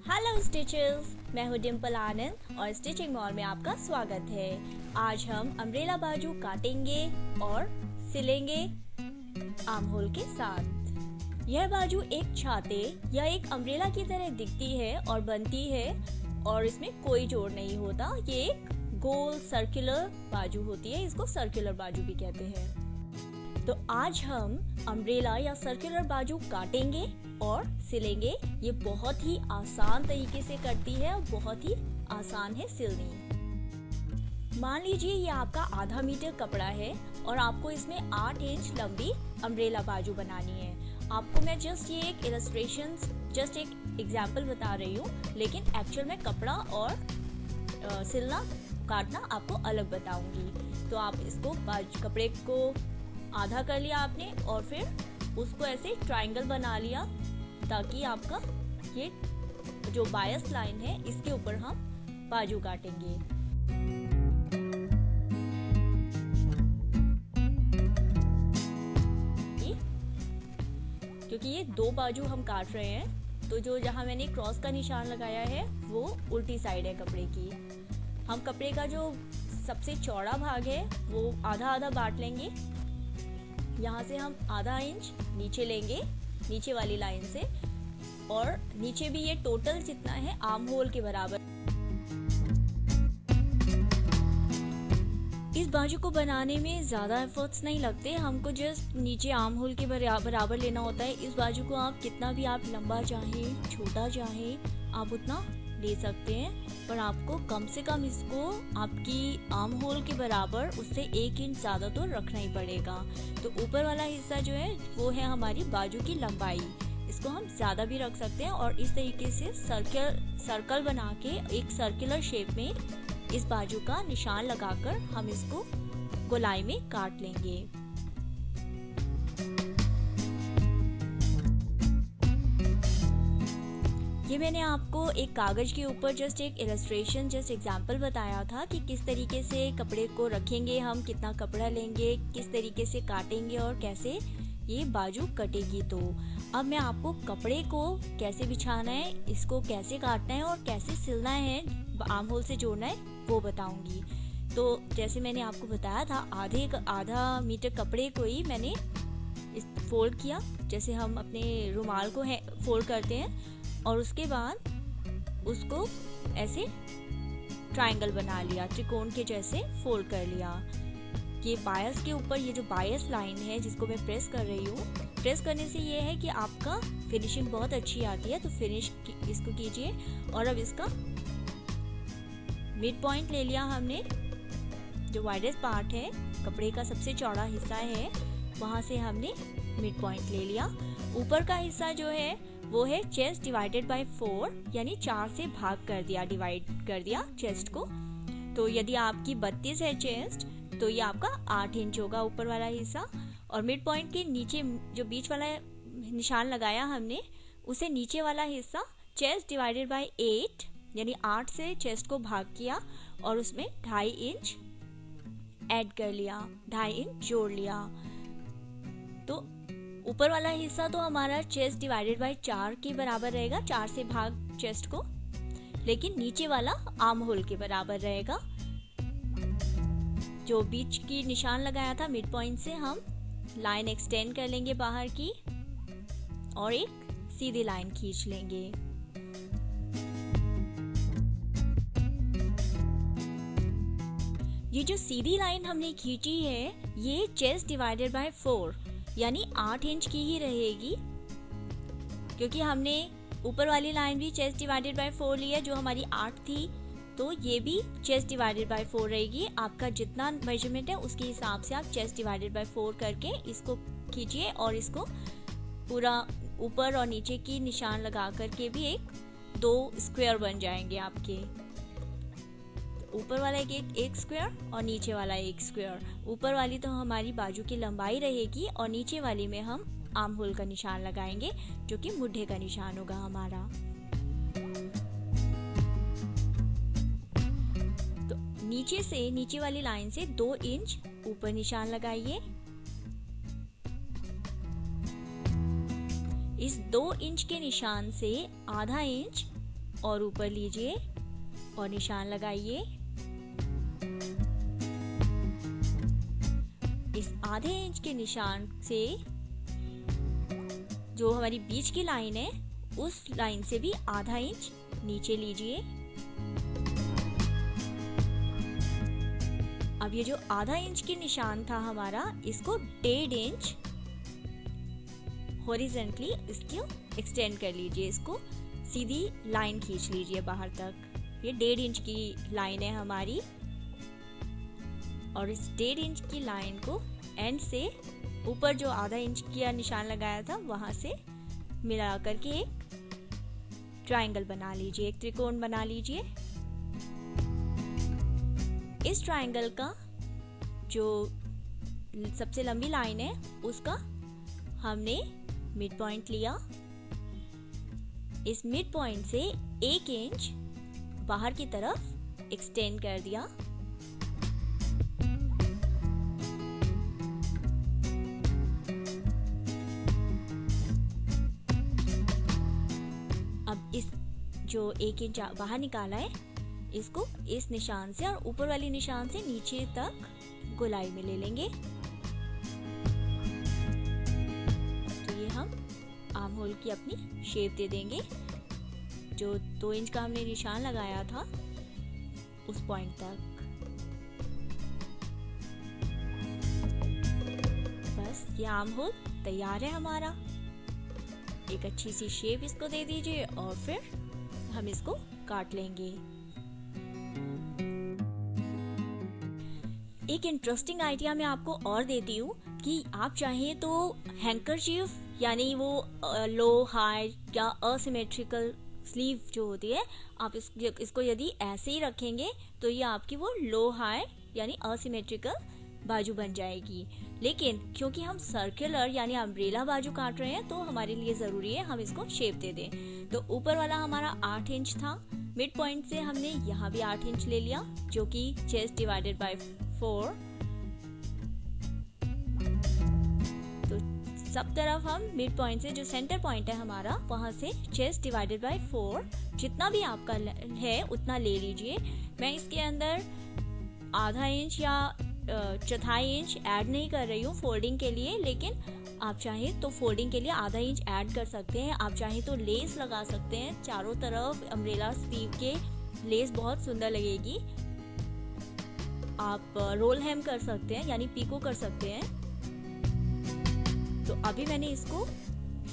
Hello stitches, मैं हूँ डिम्पल आनंद और स्टिचिंग मॉल में आपका स्वागत है। आज हम अम्ब्रेला बाजू काटेंगे और सिलेंगे आर्म होल के साथ। यह बाजू एक छाते या एक अम्ब्रेला की तरह दिखती है और बनती है और इसमें कोई जोड़ नहीं होता। ये एक गोल सर्कुलर बाजू होती है, इसको सर्कुलर बाजू भी कहते हैं। तो आज हम अम्ब्रेला या सर्कुलर बाजू काटेंगे और सिलेंगे। ये बहुत ही आसान तरीके से करती है और बहुत ही आसान है सिलनी। मान लीजिए ये आपका आधा मीटर कपड़ा है और आपको इसमें 8 इंच लंबी अम्ब्रेला बाजू बनानी है। आपको मैं जस्ट ये एक इलस्ट्रेशन, जस्ट एक एग्जाम्पल बता रही हूँ, लेकिन एक्चुअल में कपड़ा और सिलना काटना आपको अलग बताऊंगी। तो आप इसको कपड़े को आधा कर लिया आपने और फिर उसको ऐसे ट्रायंगल बना लिया ताकि आपका ये जो बायस लाइन है इसके ऊपर हम बाजू काटेंगे। क्योंकि ये 2 बाजू हम काट रहे हैं, तो जो जहां मैंने क्रॉस का निशान लगाया है वो उल्टी साइड है कपड़े की। हम कपड़े का जो सबसे चौड़ा भाग है वो आधा आधा बांट लेंगे। यहाँ से हम आधा इंच नीचे लेंगे नीचे वाली लाइन से, और नीचे भी ये टोटल जितना है आर्म होल के बराबर। इस बाजू को बनाने में ज़्यादा एफर्ट्स नहीं लगते, हमको जस्ट नीचे आर्म होल के बराबर लेना होता है। इस बाजू को आप कितना भी आप लंबा चाहें छोटा चाहें आप उतना ले सकते हैं, पर आपको कम से कम इसको आपकी आर्म होल के बराबर उससे 1 इंच ज़्यादा तो रखना ही पड़ेगा। तो ऊपर वाला हिस्सा जो है वो है हमारी बाजू की लंबाई, इसको हम ज़्यादा भी रख सकते हैं। और इस तरीके से सर्कल बना के एक सर्कुलर शेप में इस बाजू का निशान लगाकर हम इसको गोलाई में काट लेंगे। ये मैंने आपको एक कागज के ऊपर जस्ट एक इलस्ट्रेशन, जस्ट एग्जांपल बताया था कि किस तरीके से कपड़े को रखेंगे, हम कितना कपड़ा लेंगे, किस तरीके से काटेंगे और कैसे ये बाजू कटेगी। तो अब मैं आपको कपड़े को कैसे बिछाना है, इसको कैसे काटना है और कैसे सिलना है, आर्म होल से जोड़ना है, वो बताऊंगी। तो जैसे मैंने आपको बताया था आधा मीटर कपड़े को ही मैंने फोल्ड किया, जैसे हम अपने रुमाल को फोल्ड करते हैं, और उसके बाद उसको ऐसे ट्रायंगल बना लिया, त्रिकोण के जैसे फोल्ड कर लिया। ये बायस के ऊपर ये जो बायस लाइन है जिसको मैं प्रेस कर रही हूँ, प्रेस करने से ये है कि आपका फिनिशिंग बहुत अच्छी आती है। तो फिनिश इसको कीजिए। और अब इसका मिड पॉइंट ले लिया हमने, जो वाइडेस्ट पार्ट है कपड़े का सबसे चौड़ा हिस्सा है, वहां से हमने मिड पॉइंट ले लिया। ऊपर का हिस्सा जो है वो है चेस्ट डिवाइडेड बाय 4, यानी 4 से भाग कर दिया, डिवाइड कर दिया चेस्ट को। तो यदि आपकी 32 है चेस्ट तो ये आपका 8 इंच होगा ऊपर वाला हिस्सा। और मिड पॉइंट के नीचे जो बीच वाला निशान लगाया हमने, उसे नीचे वाला हिस्सा चेस्ट डिवाइडेड बाय 8, यानी 8 से चेस्ट को भाग किया और उसमें 2.5 इंच ऐड कर लिया, 2.5 इंच जोड़ लिया। तो ऊपर वाला हिस्सा तो हमारा चेस्ट डिवाइडेड बाय 4 के बराबर रहेगा, 4 से भाग चेस्ट को, लेकिन नीचे वाला आर्म होल के बराबर रहेगा। जो बीच की निशान लगाया था मिड पॉइंट से हम लाइन एक्सटेंड कर लेंगे बाहर की और एक सीधी लाइन खींच लेंगे। ये जो सीधी लाइन हमने खींची है ये चेस्ट डिवाइडेड बाय 4 यानी 8 इंच की ही रहेगी, क्योंकि हमने ऊपर वाली लाइन भी चेस्ट डिवाइडेड बाय 4 ली है जो हमारी 8 थी, तो ये भी चेस्ट डिवाइडेड बाय 4 रहेगी। आपका जितना मेजरमेंट है उसके हिसाब से आप चेस्ट डिवाइडेड बाय 4 करके इसको खींचिए और इसको पूरा ऊपर और नीचे की निशान लगा करके भी 2 स्क्वायर बन जाएंगे आपके। ऊपर वाला एक स्क्वायर और नीचे वाला 1 स्क्वायर। ऊपर वाली तो हमारी बाजू की लंबाई रहेगी और नीचे वाली में हम आर्म होल का निशान लगाएंगे जो कि मुड्ढे का निशान होगा हमारा। तो नीचे वाली लाइन से 2 इंच ऊपर निशान लगाइए। इस 2 इंच के निशान से आधा इंच और ऊपर लीजिए और निशान लगाइए। इस आधे इंच के निशान से जो हमारी बीच की लाइन है उस लाइन से भी आधा इंच नीचे लीजिए। अब ये जो आधा इंच की निशान था हमारा, इसको 1.5 इंच हॉरिजॉन्टली इसको एक्सटेंड कर लीजिए। इसको सीधी लाइन खींच लीजिए बाहर तक। ये 1.5 इंच की लाइन है हमारी और इस 1.5 इंच की लाइन को एंड से ऊपर जो आधा इंच का निशान लगाया था वहां से मिला करके एक ट्रायंगल बना लीजिए, एक त्रिकोण बना लीजिए। इस ट्रायंगल का जो सबसे लंबी लाइन है उसका हमने मिड पॉइंट लिया। इस मिड पॉइंट से 1 इंच बाहर की तरफ एक्सटेंड कर दिया। अब इस जो 1 इंच बाहर निकाला है इसको इस निशान से और ऊपर वाली निशान से नीचे तक गोलाई में ले लेंगे। तो ये हम आर्म होल की अपनी शेप दे देंगे। जो 2 इंच का हमने निशान लगाया था उस पॉइंट तक। बस ये आर्म होल तैयार है हमारा। एक अच्छी सी शेप इसको दे दीजिए और फिर हम इसको काट लेंगे। एक इंटरेस्टिंग आइडिया मैं आपको और देती हूँ कि आप चाहें तो हैंकरचीफ यानी वो लो हाई या असिमेट्रिकल स्लीव जो होती है, आप इसको यदि ऐसे ही रखेंगे तो ये आपकी वो लो हाई यानी असिमेट्रिकल बाजू बन जाएगी। लेकिन क्योंकि हम सर्कुलर यानी अम्ब्रेला बाजू काट रहे हैं तो हमारे लिए जरूरी है हम इसको शेप दे दें। तो ऊपर वाला हमारा 8 इंच था, मिड पॉइंट से हमने यहाँ भी 8 इंच ले लिया जो कि चेस्ट डिवाइडेड बाय 4। तो सब तरफ हम मिड पॉइंट से जो सेंटर पॉइंट है हमारा वहां से चेस्ट डिवाइडेड बाय 4 जितना भी आपका है उतना ले लीजिए। मैं इसके अंदर आधा इंच या चौथाई इंच ऐड नहीं कर रही हूँ फोल्डिंग के लिए, लेकिन आप चाहें तो फोल्डिंग के लिए आधा इंच ऐड कर सकते हैं। आप चाहें तो लेस लगा सकते हैं चारों तरफ। अम्ब्रेला स्लीव के लेस बहुत सुंदर लगेगी। आप रोल हेम कर सकते हैं यानी पीको कर सकते हैं। तो अभी मैंने इसको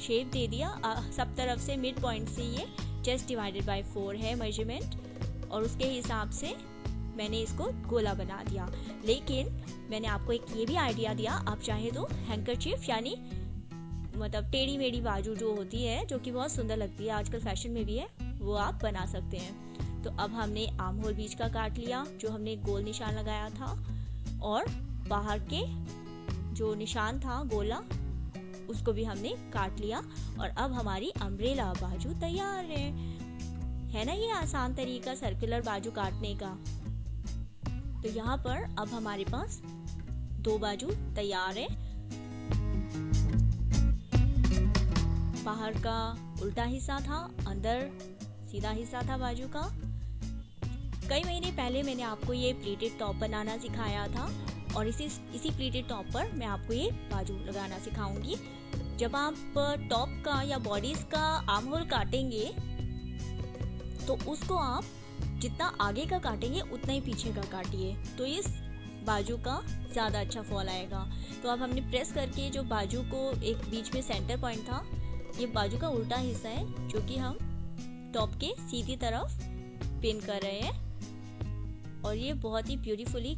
शेप दे दिया। सब तरफ से मिड पॉइंट से ये चेस्ट डिवाइडेड बाय 4 है मेजरमेंट और उसके हिसाब से मैंने इसको गोला बना दिया। लेकिन मैंने आपको एक ये भी आइडिया दिया, आप चाहे तो हैंकरचीफ यानी मतलब टेढ़ी मेढ़ी बाजू जो होती है जो कि बहुत सुंदर लगती है, आजकल फैशन में भी है, वो आप बना सकते हैं। तो अब हमने आर्म होल बीच का काट लिया जो हमने गोल निशान लगाया था और बाहर के जो निशान था गोला उसको भी हमने काट लिया और अब हमारी अम्ब्रेला बाजू तैयार है ना। ये आसान तरीका सर्कुलर बाजू काटने का। तो यहाँ पर अब हमारे पास 2 बाजू तैयार है। बाहर का उल्टा हिस्सा था, अंदर सीधा हिस्सा था बाजू का। कई महीने पहले मैंने आपको ये प्लीटेड टॉप बनाना सिखाया था और इसी प्लीटेड टॉप पर मैं आपको ये बाजू लगाना सिखाऊंगी। जब आप टॉप का या बॉडीज का आर्म होल काटेंगे तो उसको आप जितना आगे का काटेंगे उतना ही पीछे का काटिए, तो इस बाजू का ज़्यादा अच्छा फॉल आएगा। तो अब हमने प्रेस करके जो बाजू को एक बीच में सेंटर पॉइंट था, ये बाजू का उल्टा हिस्सा है जो कि हम टॉप के सीधी तरफ पिन कर रहे हैं और ये बहुत ही ब्यूटीफुली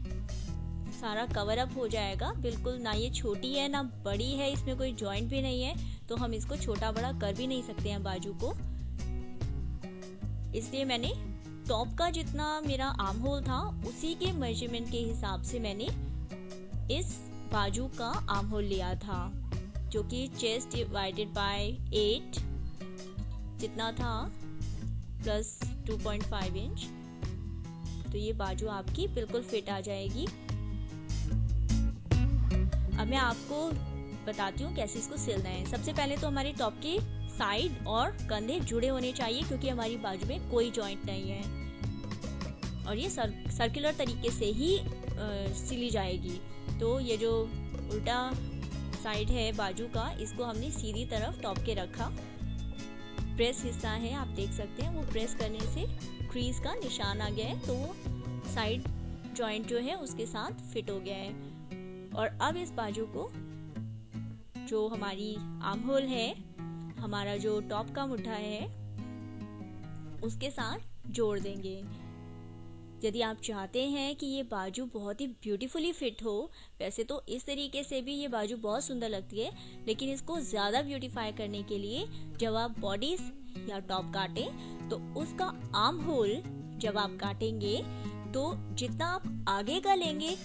सारा कवर अप हो जाएगा। बिल्कुल ना ये छोटी है ना बड़ी है, इसमें कोई जॉइंट भी नहीं है, तो हम इसको छोटा बड़ा कर भी नहीं सकते हैं बाजू को। इसलिए मैंने टॉप का जितना मेरा आर्म होल था उसी के मेजरमेंट के हिसाब से मैंने इस बाजू का आर्म होल लिया था जो कि चेस्ट डिवाइडेड बाय 8 जितना था प्लस 2.5 इंच। तो ये बाजू आपकी बिल्कुल फिट आ जाएगी। अब मैं आपको बताती हूँ कैसे इसको सिलना है। सबसे पहले तो हमारे टॉप के साइड और कंधे जुड़े होने चाहिए, क्योंकि हमारी बाजू में कोई जॉइंट नहीं है और ये सर्कुलर तरीके से ही सिली जाएगी। तो ये जो उल्टा साइड है बाजू का, इसको हमने सीधी तरफ टॉप के रखा। प्रेस हिस्सा है, आप देख सकते हैं, वो प्रेस करने से क्रीज का निशान आ गया है, तो वो साइड जॉइंट जो है उसके साथ फिट हो गया है। और अब इस बाजू को, जो हमारी आर्म होल है, हमारा जो टॉप का मुट्ठा है, उसके साथ जोड़ देंगे। यदि आप चाहते हैं कि ये बाजू बहुत ही ब्यूटीफुली फिट हो, वैसे तो इस तरीके से भी ये बाजू बहुत सुंदर लगती है, लेकिन इसको ज़्यादा ब्यूटीफाई करने के लिए जब आप बॉडीज या टॉप काटें तो उसका आर्म होल जब आप काटेंगे तो जितना आप आगे का लेंगे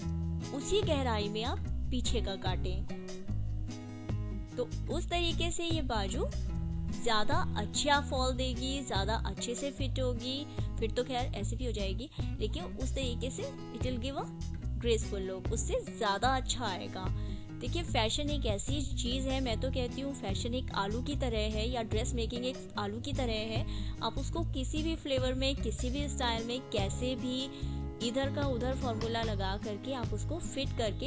उसी गहराई में आप पीछे का काटें, तो उस तरीके से ये बाजू ज़्यादा अच्छा फॉल देगी, ज़्यादा अच्छे से फिट होगी। फिट तो खैर ऐसे भी हो जाएगी, लेकिन उस तरीके से it will give a graceful look, उससे ज़्यादा अच्छा आएगा। देखिए, फैशन एक ऐसी चीज़ है, मैं तो कहती हूँ फैशन एक आलू की तरह है, या ड्रेस मेकिंग एक आलू की तरह है। आप उसको किसी भी फ्लेवर में, किसी भी स्टाइल में, कैसे भी इधर का उधर फॉर्मूला लगा करके आप उसको फिट करके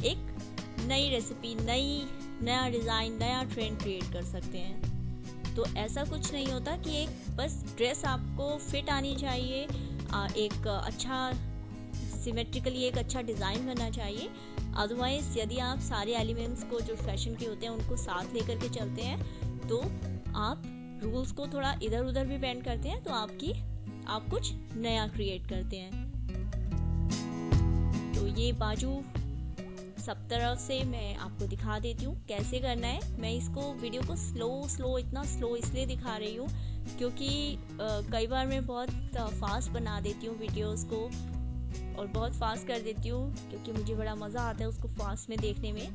एक नई रेसिपी, नया डिज़ाइन, नया ट्रेंड क्रिएट कर सकते हैं। तो ऐसा कुछ नहीं होता कि एक बस ड्रेस आपको फिट आनी चाहिए, एक अच्छा सिमेट्रिकली एक अच्छा डिज़ाइन बनना चाहिए। अदरवाइज यदि आप सारे एलिमेंट्स को जो फैशन के होते हैं उनको साथ लेकर के चलते हैं, तो आप रूल्स को थोड़ा इधर उधर भी बेंड करते हैं, तो आप कुछ नया क्रिएट करते हैं। तो ये बाजू सब तरफ से मैं आपको दिखा देती हूँ कैसे करना है। मैं इसको वीडियो को इतना स्लो इसलिए दिखा रही हूँ क्योंकि कई बार मैं बहुत फास्ट बना देती हूँ वीडियोस को, और बहुत फास्ट कर देती हूँ क्योंकि मुझे बड़ा मज़ा आता है उसको फास्ट में देखने में।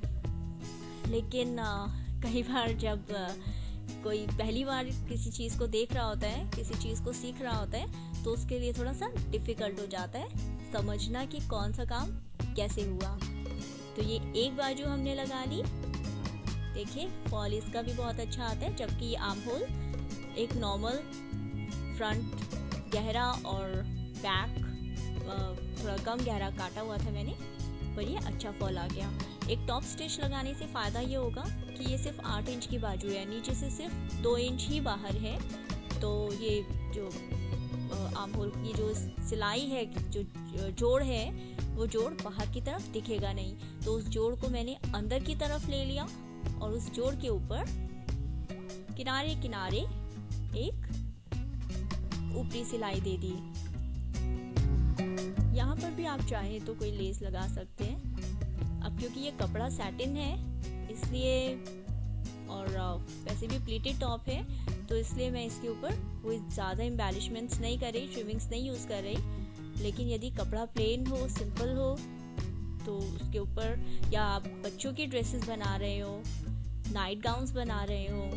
लेकिन कई बार जब कोई पहली बार किसी चीज़ को देख रहा होता है, किसी चीज़ को सीख रहा होता है, तो उसके लिए थोड़ा सा डिफ़िकल्ट हो जाता है समझना कि कौन सा काम कैसे हुआ। तो ये एक बाजू हमने लगा ली, देखिए फॉल इसका भी बहुत अच्छा आता है, जबकि आर्म होल एक नॉर्मल फ्रंट गहरा और बैक थोड़ा कम गहरा काटा हुआ था मैंने, पर ये अच्छा फॉल आ गया। एक टॉप स्टिच लगाने से फ़ायदा ये होगा कि ये सिर्फ 8 इंच की बाजू है, नीचे से सिर्फ 2 इंच ही बाहर है, तो ये जो आर्म होल की जो सिलाई है, जो जोड़ है, वो जोड़ बाहर की तरफ दिखेगा नहीं। तो उस जोड़ को मैंने अंदर की तरफ ले लिया और उस जोड़ के ऊपर किनारे किनारे एक ऊपरी सिलाई दे दी। यहाँ पर भी आप चाहें तो कोई लेस लगा सकते हैं। अब क्योंकि ये कपड़ा सैटिन है इसलिए, और वैसे भी प्लीटेड टॉप है, तो इसलिए मैं इसके ऊपर कोई ज़्यादा एम्बेलिशमेंट्स नहीं कर रही, ट्रिमिंग्स नहीं यूज़ कर रही। लेकिन यदि कपड़ा प्लेन हो, सिंपल हो, तो उसके ऊपर, या आप बच्चों की ड्रेसेस बना रहे हो, नाइट गाउन्स बना रहे हो,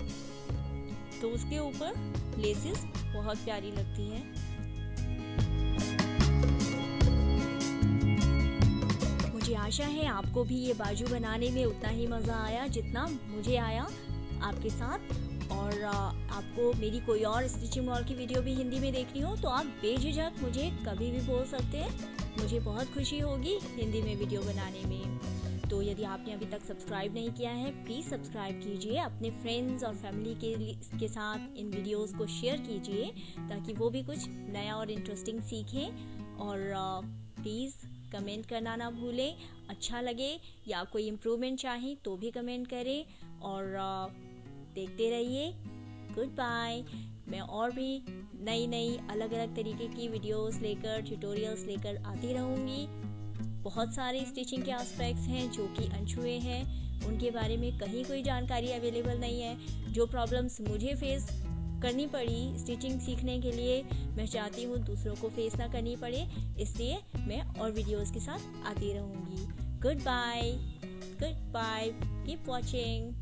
तो उसके ऊपर लेसेस बहुत प्यारी लगती हैं। मुझे आशा है आपको भी ये बाजू बनाने में उतना ही मज़ा आया जितना मुझे आया आपके साथ। और आपको मेरी कोई और स्टिचिंग मॉल की वीडियो भी हिंदी में देखनी हो तो आप बेझिझक मुझे कभी भी बोल सकते हैं, मुझे बहुत खुशी होगी हिंदी में वीडियो बनाने में। तो यदि आपने अभी तक सब्सक्राइब नहीं किया है, प्लीज़ सब्सक्राइब कीजिए, अपने फ्रेंड्स और फैमिली के साथ इन वीडियोस को शेयर कीजिए ताकि वो भी कुछ नया और इंटरेस्टिंग सीखें। और प्लीज़ कमेंट करना ना भूलें, अच्छा लगे या कोई इम्प्रूवमेंट चाहें तो भी कमेंट करें। और देखते रहिए। Goodbye. मैं और भी नई अलग अलग तरीके की वीडियोस लेकर, ट्यूटोरियल्स लेकर आती रहूँगी। बहुत सारे स्टिचिंग के एस्पेक्ट्स हैं जो कि अनछुए हैं, उनके बारे में कहीं कोई जानकारी अवेलेबल नहीं है। जो प्रॉब्लम्स मुझे फेस करनी पड़ी स्टिचिंग सीखने के लिए, मैं चाहती हूँ दूसरों को फेस ना करनी पड़े, इसलिए मैं और वीडियोस के साथ आती रहूँगी। Goodbye, keep watching.